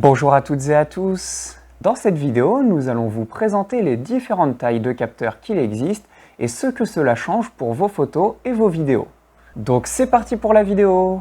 Bonjour à toutes et à tous. Dans cette vidéo, nous allons vous présenter les différentes tailles de capteurs qu'il existe et ce que cela change pour vos photos et vos vidéos. Donc c'est parti pour la vidéo.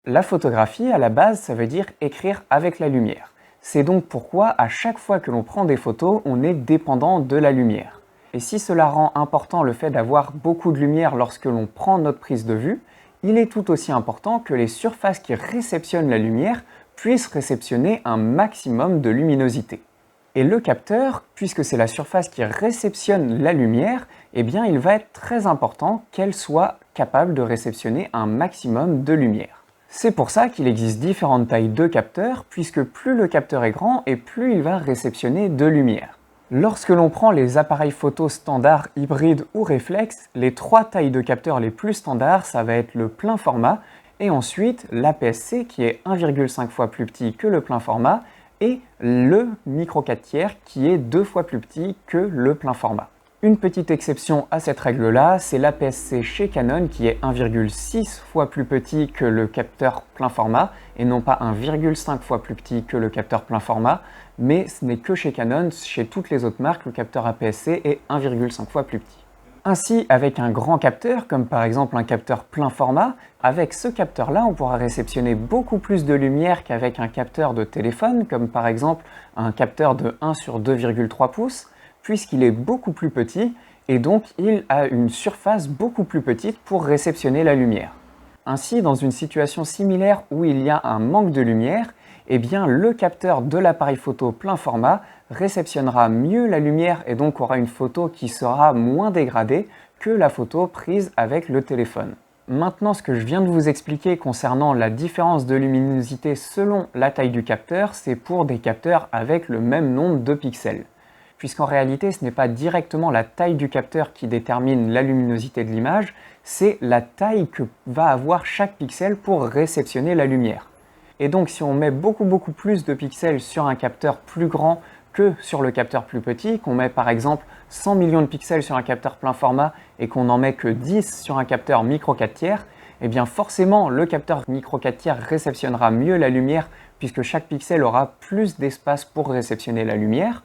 La photographie, à la base, ça veut dire écrire avec la lumière. C'est donc pourquoi à chaque fois que l'on prend des photos, on est dépendant de la lumière. Et si cela rend important le fait d'avoir beaucoup de lumière lorsque l'on prend notre prise de vue, il est tout aussi important que les surfaces qui réceptionnent la lumière puissent réceptionner un maximum de luminosité. Et le capteur, puisque c'est la surface qui réceptionne la lumière, eh bien il va être très important qu'elle soit capable de réceptionner un maximum de lumière. C'est pour ça qu'il existe différentes tailles de capteurs, puisque plus le capteur est grand et plus il va réceptionner de lumière. Lorsque l'on prend les appareils photo standards, hybrides ou réflexes, les trois tailles de capteurs les plus standards, ça va être le plein format, et ensuite l'APS-C qui est 1,5 fois plus petit que le plein format, et le micro 4/3 qui est 2 fois plus petit que le plein format. Une petite exception à cette règle-là, c'est l'APS-C chez Canon qui est 1,6 fois plus petit que le capteur plein format et non pas 1,5 fois plus petit que le capteur plein format, mais ce n'est que chez Canon, chez toutes les autres marques, le capteur APS-C est 1,5 fois plus petit. Ainsi, avec un grand capteur, comme par exemple un capteur plein format, avec ce capteur-là, on pourra réceptionner beaucoup plus de lumière qu'avec un capteur de téléphone, comme par exemple un capteur de 1 sur 2,3 pouces, puisqu'il est beaucoup plus petit et donc il a une surface beaucoup plus petite pour réceptionner la lumière. Ainsi, dans une situation similaire où il y a un manque de lumière, eh bien le capteur de l'appareil photo plein format réceptionnera mieux la lumière et donc aura une photo qui sera moins dégradée que la photo prise avec le téléphone. Maintenant, ce que je viens de vous expliquer concernant la différence de luminosité selon la taille du capteur, c'est pour des capteurs avec le même nombre de pixels. Puisqu'en réalité, ce n'est pas directement la taille du capteur qui détermine la luminosité de l'image, c'est la taille que va avoir chaque pixel pour réceptionner la lumière. Et donc si on met beaucoup plus de pixels sur un capteur plus grand que sur le capteur plus petit, qu'on met par exemple 100 millions de pixels sur un capteur plein format et qu'on n'en met que 10 sur un capteur micro 4/3, eh bien forcément le capteur micro 4/3 réceptionnera mieux la lumière puisque chaque pixel aura plus d'espace pour réceptionner la lumière.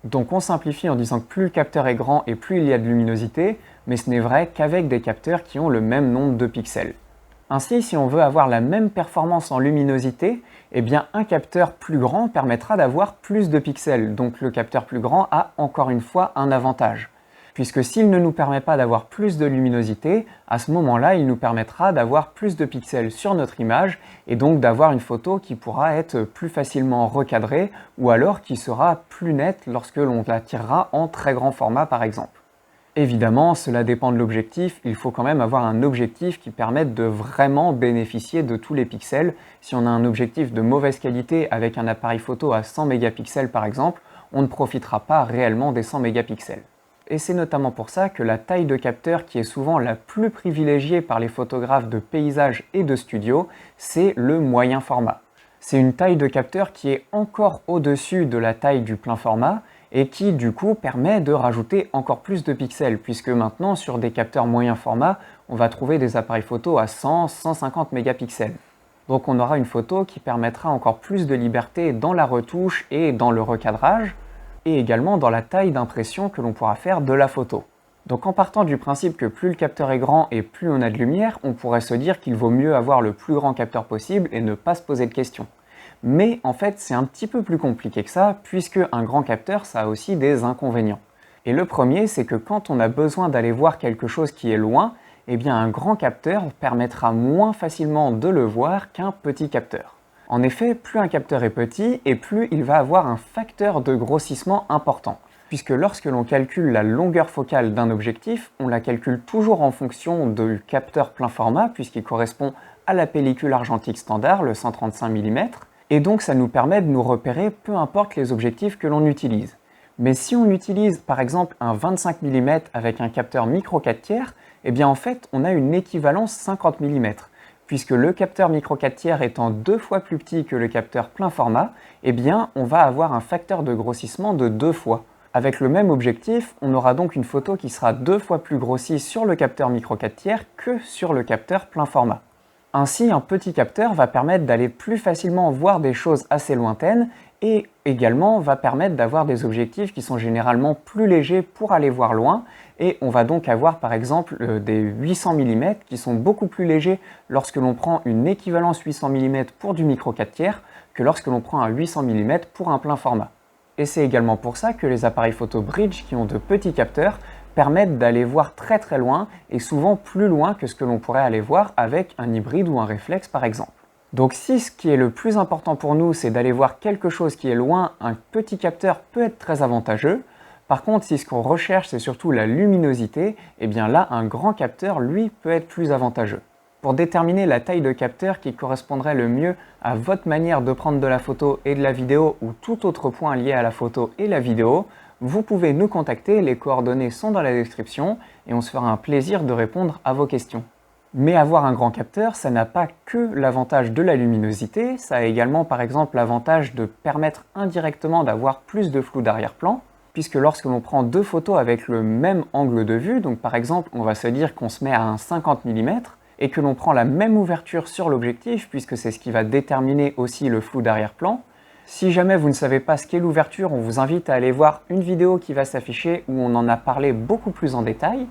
Donc on simplifie en disant que plus le capteur est grand et plus il y a de luminosité, mais ce n'est vrai qu'avec des capteurs qui ont le même nombre de pixels. Ainsi, si on veut avoir la même performance en luminosité, eh bien un capteur plus grand permettra d'avoir plus de pixels, donc le capteur plus grand a encore une fois un avantage. Puisque s'il ne nous permet pas d'avoir plus de luminosité, à ce moment-là, il nous permettra d'avoir plus de pixels sur notre image et donc d'avoir une photo qui pourra être plus facilement recadrée ou alors qui sera plus nette lorsque l'on la tirera en très grand format par exemple. Évidemment, cela dépend de l'objectif, il faut quand même avoir un objectif qui permette de vraiment bénéficier de tous les pixels. Si on a un objectif de mauvaise qualité avec un appareil photo à 100 mégapixels par exemple, on ne profitera pas réellement des 100 mégapixels. Et c'est notamment pour ça que la taille de capteur qui est souvent la plus privilégiée par les photographes de paysage et de studio, c'est le moyen format. C'est une taille de capteur qui est encore au-dessus de la taille du plein format et qui du coup permet de rajouter encore plus de pixels puisque maintenant sur des capteurs moyen format, on va trouver des appareils photo à 100-150 mégapixels. Donc on aura une photo qui permettra encore plus de liberté dans la retouche et dans le recadrage, et également dans la taille d'impression que l'on pourra faire de la photo. Donc en partant du principe que plus le capteur est grand et plus on a de lumière, on pourrait se dire qu'il vaut mieux avoir le plus grand capteur possible et ne pas se poser de questions. Mais en fait c'est un petit peu plus compliqué que ça, puisque un grand capteur ça a aussi des inconvénients. Et le premier, c'est que quand on a besoin d'aller voir quelque chose qui est loin, eh bien un grand capteur permettra moins facilement de le voir qu'un petit capteur. En effet, plus un capteur est petit et plus il va avoir un facteur de grossissement important. Puisque lorsque l'on calcule la longueur focale d'un objectif, on la calcule toujours en fonction du capteur plein format, puisqu'il correspond à la pellicule argentique standard, le 135 mm, et donc ça nous permet de nous repérer peu importe les objectifs que l'on utilise. Mais si on utilise par exemple un 25 mm avec un capteur micro 4/3, eh bien en fait on a une équivalence 50 mm. Puisque le capteur micro 4/3 étant 2 fois plus petit que le capteur plein format, eh bien on va avoir un facteur de grossissement de 2 fois. Avec le même objectif, on aura donc une photo qui sera 2 fois plus grossie sur le capteur micro 4/3 que sur le capteur plein format. Ainsi, un petit capteur va permettre d'aller plus facilement voir des choses assez lointaines et également va permettre d'avoir des objectifs qui sont généralement plus légers pour aller voir loin. Et on va donc avoir par exemple des 800 mm qui sont beaucoup plus légers lorsque l'on prend une équivalence 800 mm pour du micro 4/3 que lorsque l'on prend un 800 mm pour un plein format. Et c'est également pour ça que les appareils photo bridge qui ont de petits capteurs permettent d'aller voir très très loin et souvent plus loin que ce que l'on pourrait aller voir avec un hybride ou un réflexe par exemple. Donc si ce qui est le plus important pour nous c'est d'aller voir quelque chose qui est loin, un petit capteur peut être très avantageux. Par contre, si ce qu'on recherche c'est surtout la luminosité, et bien là un grand capteur lui peut être plus avantageux. Pour déterminer la taille de capteur qui correspondrait le mieux à votre manière de prendre de la photo et de la vidéo ou tout autre point lié à la photo et la vidéo, vous pouvez nous contacter, les coordonnées sont dans la description et on se fera un plaisir de répondre à vos questions. Mais avoir un grand capteur, ça n'a pas que l'avantage de la luminosité, ça a également par exemple l'avantage de permettre indirectement d'avoir plus de flou d'arrière-plan, puisque lorsque l'on prend deux photos avec le même angle de vue, donc par exemple on va se dire qu'on se met à un 50 mm, et que l'on prend la même ouverture sur l'objectif, puisque c'est ce qui va déterminer aussi le flou d'arrière-plan. Si jamais vous ne savez pas ce qu'est l'ouverture, on vous invite à aller voir une vidéo qui va s'afficher où on en a parlé beaucoup plus en détail.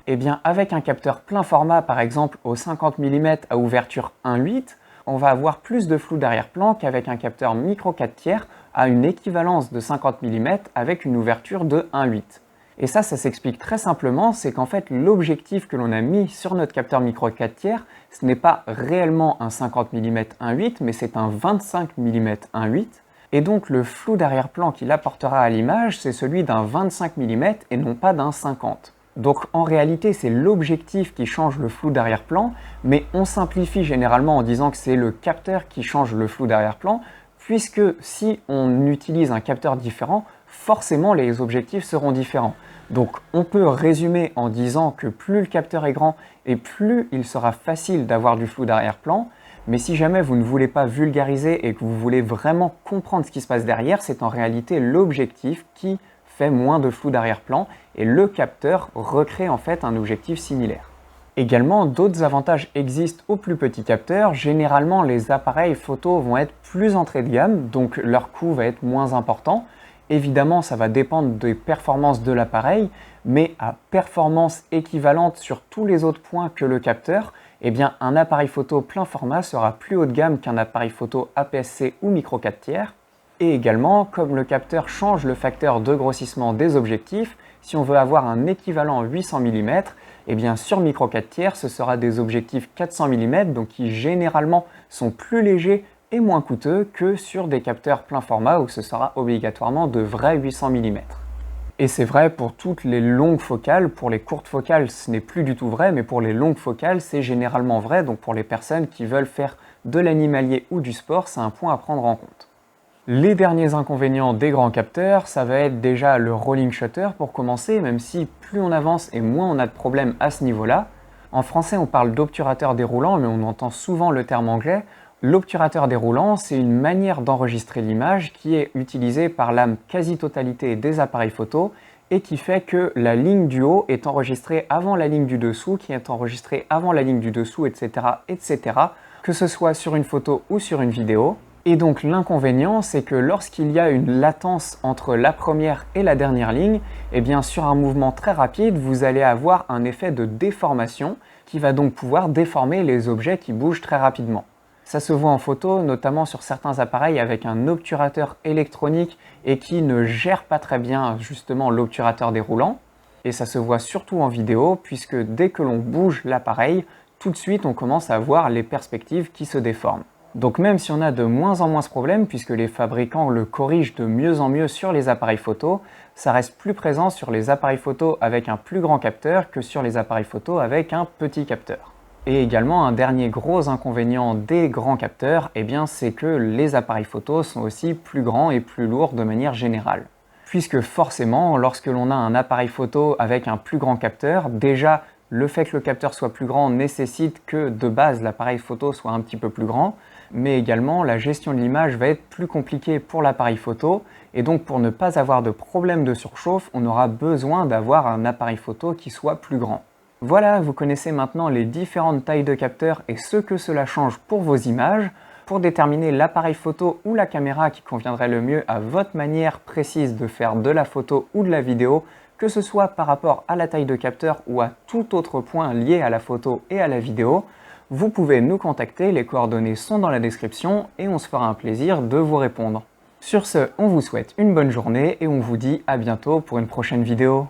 Et bien avec un capteur plein format, par exemple au 50 mm à ouverture 1.8, on va avoir plus de flou d'arrière-plan qu'avec un capteur micro 4/3 à une équivalence de 50 mm avec une ouverture de 1.8. Et ça s'explique très simplement, c'est qu'en fait l'objectif que l'on a mis sur notre capteur micro 4/3, ce n'est pas réellement un 50 mm 1.8, mais c'est un 25 mm 1.8. Et donc le flou d'arrière-plan qu'il apportera à l'image, c'est celui d'un 25 mm et non pas d'un 50. Donc en réalité c'est l'objectif qui change le flou d'arrière-plan, mais on simplifie généralement en disant que c'est le capteur qui change le flou d'arrière-plan, puisque si on utilise un capteur différent, forcément les objectifs seront différents. Donc on peut résumer en disant que plus le capteur est grand et plus il sera facile d'avoir du flou d'arrière-plan, mais si jamais vous ne voulez pas vulgariser et que vous voulez vraiment comprendre ce qui se passe derrière, c'est en réalité l'objectif qui fait moins de flou d'arrière-plan et le capteur recrée en fait un objectif similaire. Également, d'autres avantages existent aux plus petits capteurs. Généralement, les appareils photo vont être plus entrée de gamme, donc leur coût va être moins important. Évidemment, ça va dépendre des performances de l'appareil, mais à performance équivalente sur tous les autres points que le capteur, eh bien, un appareil photo plein format sera plus haut de gamme qu'un appareil photo APS-C ou micro 4/3. Et également, comme le capteur change le facteur de grossissement des objectifs, si on veut avoir un équivalent 800 mm, eh bien sur micro 4/3, ce sera des objectifs 400 mm, donc qui généralement sont plus légers et moins coûteux que sur des capteurs plein format où ce sera obligatoirement de vrais 800 mm. Et c'est vrai pour toutes les longues focales, pour les courtes focales ce n'est plus du tout vrai, mais pour les longues focales c'est généralement vrai, donc pour les personnes qui veulent faire de l'animalier ou du sport, c'est un point à prendre en compte. Les derniers inconvénients des grands capteurs, ça va être déjà le rolling shutter pour commencer, même si plus on avance et moins on a de problèmes à ce niveau-là. En français on parle d'obturateur déroulant, mais on entend souvent le terme anglais. L'obturateur déroulant, c'est une manière d'enregistrer l'image qui est utilisée par la quasi-totalité des appareils photo et qui fait que la ligne du haut est enregistrée avant la ligne du dessous, qui est enregistrée avant la ligne du dessous, etc., etc., que ce soit sur une photo ou sur une vidéo. Et donc l'inconvénient, c'est que lorsqu'il y a une latence entre la première et la dernière ligne, eh bien sur un mouvement très rapide, vous allez avoir un effet de déformation qui va donc pouvoir déformer les objets qui bougent très rapidement. Ça se voit en photo, notamment sur certains appareils avec un obturateur électronique et qui ne gère pas très bien justement l'obturateur déroulant. Et ça se voit surtout en vidéo, puisque dès que l'on bouge l'appareil, tout de suite on commence à voir les perspectives qui se déforment. Donc même si on a de moins en moins ce problème, puisque les fabricants le corrigent de mieux en mieux sur les appareils photo, ça reste plus présent sur les appareils photo avec un plus grand capteur que sur les appareils photo avec un petit capteur. Et également un dernier gros inconvénient des grands capteurs, eh bien c'est que les appareils photo sont aussi plus grands et plus lourds de manière générale. Puisque forcément, lorsque l'on a un appareil photo avec un plus grand capteur, déjà le fait que le capteur soit plus grand nécessite que de base l'appareil photo soit un petit peu plus grand, mais également la gestion de l'image va être plus compliquée pour l'appareil photo, et donc pour ne pas avoir de problème de surchauffe, on aura besoin d'avoir un appareil photo qui soit plus grand. Voilà, vous connaissez maintenant les différentes tailles de capteurs et ce que cela change pour vos images. Pour déterminer l'appareil photo ou la caméra qui conviendrait le mieux à votre manière précise de faire de la photo ou de la vidéo, que ce soit par rapport à la taille de capteur ou à tout autre point lié à la photo et à la vidéo, vous pouvez nous contacter, les coordonnées sont dans la description et on se fera un plaisir de vous répondre. Sur ce, on vous souhaite une bonne journée et on vous dit à bientôt pour une prochaine vidéo.